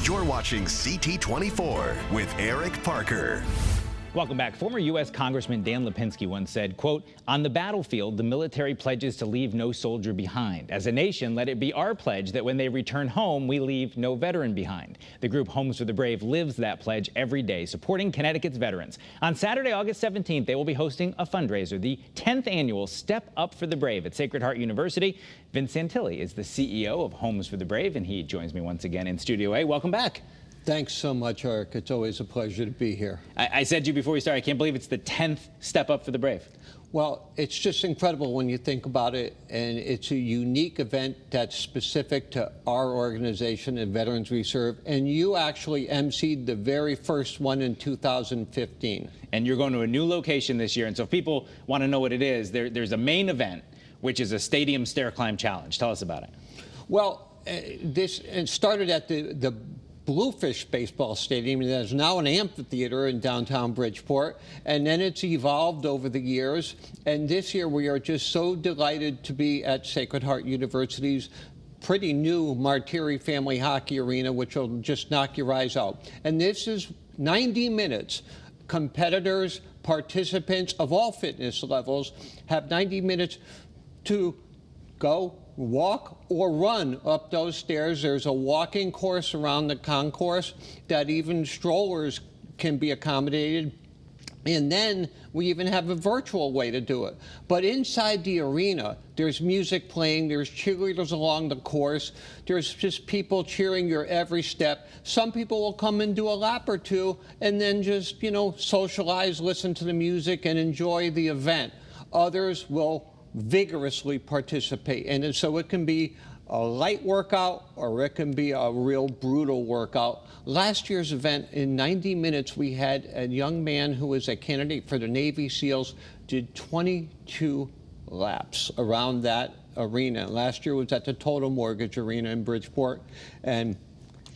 You're watching CT24 with Eric Parker. Welcome back. Former U.S. Congressman Dan Lipinski once said, quote, "On the battlefield, the military pledges to leave no soldier behind. As a nation, let it be our pledge that when they return home, we leave no veteran behind." The group Homes for the Brave lives that pledge every day, supporting Connecticut's veterans. On Saturday, August 17th, they will be hosting a fundraiser, the 10th annual Step Up for the Brave at Sacred Heart University. Vincent Santilli is the CEO of Homes for the Brave, and he joins me once again in Studio A. Welcome back. Thanks so much, Eric. It's always a pleasure to be here. I said to you before we started, I can't believe it's the 10th Step Up for the Brave. Well, it's just incredible when you think about it, and it's a unique event that's specific to our organization and veterans we serve, and you actually emceed the very first one in 2015. And you're going to a new location this year, and so if people want to know what it is, there's a main event, which is a stadium stair climb challenge. Tell us about it. Well, it started at the Bluefish Baseball Stadium. There's now an amphitheater in downtown Bridgeport, and then it's evolved over the years. And this year we are just so delighted to be at Sacred Heart University's pretty new Martiri Family Hockey Arena, which will just knock your eyes out. And this is 90 minutes. Competitors, participants of all fitness levels have 90 minutes to go, walk, or run up those stairs. There's a walking course around the concourse that even strollers can be accommodated. And then we even have a virtual way to do it. But inside the arena, there's music playing, there's cheerleaders along the course, there's just people cheering your every step. Some people will come and do a lap or two and then just, socialize, listen to the music, and enjoy the event. Others will vigorously participate, and so it can be a light workout or it can be a real brutal workout. Last year's event, in 90 minutes, we had a young man who was a candidate for the Navy SEALs, did 22 laps around that arena. Last year was at the Total Mortgage Arena in Bridgeport, and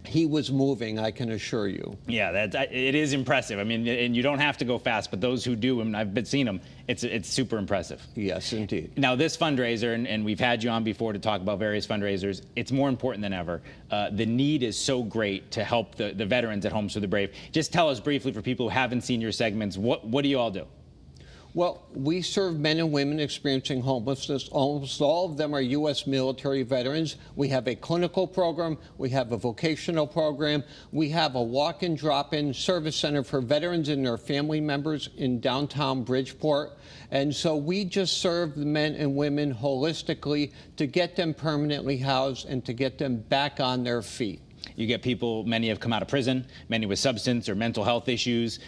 he was moving, I can assure you. Yeah, it is impressive. I mean, and you don't have to go fast, but those who do, and I've seen them, it's super impressive. Yes, indeed. Now, this fundraiser, and we've had you on before to talk about various fundraisers, it's more important than ever. The need is so great to help the veterans at Homes for the Brave. Just tell us briefly, for people who haven't seen your segments, what do you all do? Well, we serve men and women experiencing homelessness. Almost all of them are U.S. military veterans. We have a clinical program. We have a vocational program. We have a walk-in, drop-in service center for veterans and their family members in downtown Bridgeport. And so we just serve the men and women holistically to get them permanently housed and to get them back on their feet. You get people, many have come out of prison, many with substance or mental health issues.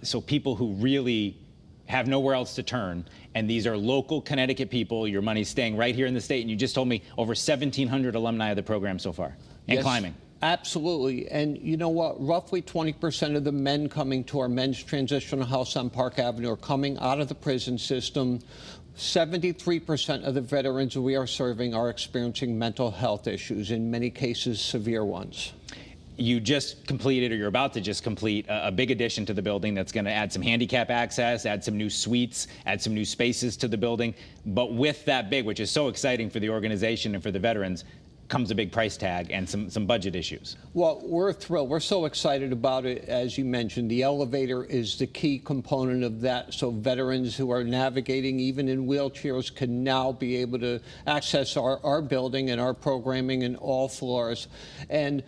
So people who really have nowhere else to turn, and these are local Connecticut people. Your money's staying right here in the state, and you just told me over 1,700 alumni of the program so far, and yes, climbing. Absolutely. And you know what? Roughly 20% of the men coming to our men's transitional house on Park Avenue are coming out of the prison system. 73% of the veterans we are serving are experiencing mental health issues, in many cases severe ones. You just completed, or you're about to just complete, a big addition to the building that's going to add some handicap access, add some new suites, add some new spaces to the building. But with that big, which is so exciting for the organization and for the veterans, comes a big price tag and some budget issues. Well, we're thrilled. We're so excited about it. As you mentioned, the elevator is the key component of that. So veterans who are navigating even in wheelchairs can now be able to access our building and our programming in all floors. And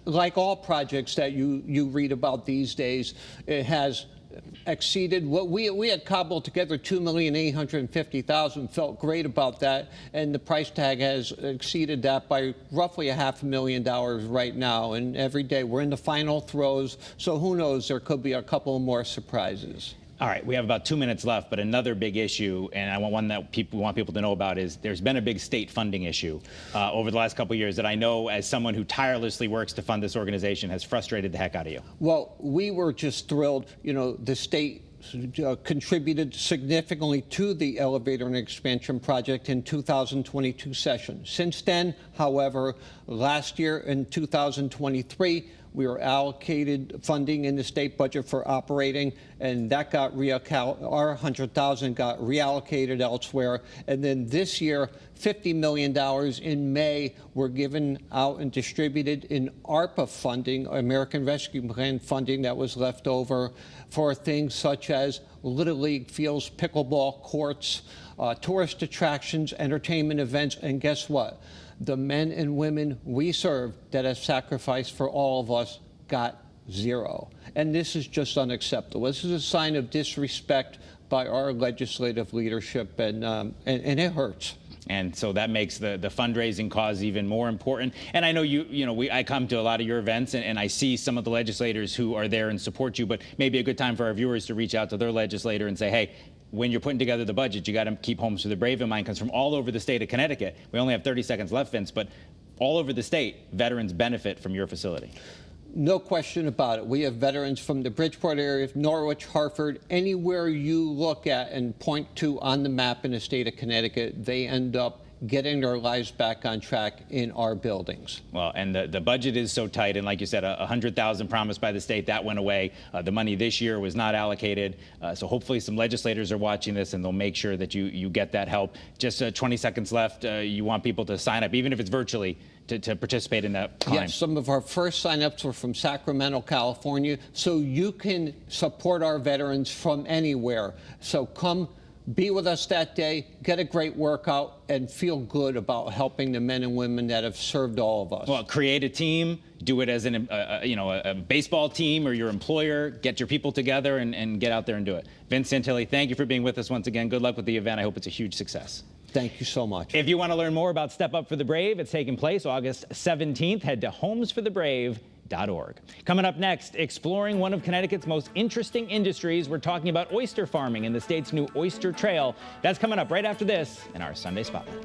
like all projects that you read about these days, it has exceeded what we had cobbled together, $2,850,000. Felt great about that, and the price tag has exceeded that by roughly $500,000 right now. And every day we're in the final throes, so who knows? There could be a couple more surprises. All right, we have about 2 minutes left, but another big issue, and I want one that we want people to know about, is there's been a big state funding issue over the last couple of years that I know, as someone who tirelessly works to fund this organization, has frustrated the heck out of you. Well, we were just thrilled. The state contributed significantly to the elevator and expansion project in 2022 session. Since then, however, Last year in 2023, we were allocated funding in the state budget for operating, and that got our $100,000 got reallocated elsewhere. And then this year, $50 million in May were given out and distributed in ARPA funding, American Rescue Plan funding that was left over for things such as Little League fields, pickleball courts, tourist attractions, entertainment events, and guess what? The men and women we serve that have sacrificed for all of us got zero. And this is just unacceptable. This is a sign of disrespect by our legislative leadership, and it hurts. And so that makes the fundraising cause even more important. And I know I come to a lot of your events, and I see some of the legislators who are there and support you, but maybe a good time for our viewers to reach out to their legislator and say, hey, when you're putting together the budget, you got to keep Homes for the Brave in mind, because from all over the state of Connecticut, we only have 30 seconds left, Vince, but all over the state, veterans benefit from your facility. No question about it. We have veterans from the Bridgeport area, Norwich, Hartford, anywhere you look at and point to on the map in the state of Connecticut, they end up getting their lives back on track in our buildings. Well, and the budget is so tight, and like you said, $100,000 promised by the state, that went away. The money this year was not allocated, so hopefully some legislators are watching this, and they'll make sure that you get that help. Just 20 seconds left. You want people to sign up, even if it's virtually, to participate in that climb. Yes, some of our first signups were from Sacramento, California, so you can support our veterans from anywhere. So come be with us that day, get a great workout, and feel good about helping the men and women that have served all of us. Well, create a team, do it as a baseball team or your employer, get your people together and get out there and do it. Vince Santilli, thank you for being with us once again. Good luck with the event. I hope it's a huge success. Thank you so much. If you want to learn more about Step Up for the Brave, it's taking place August 17th. Head to homesforthebrave.org. Coming up next, exploring one of Connecticut's most interesting industries. We're talking about oyster farming in the state's new Oyster Trail. That's coming up right after this in our Sunday Spotlight.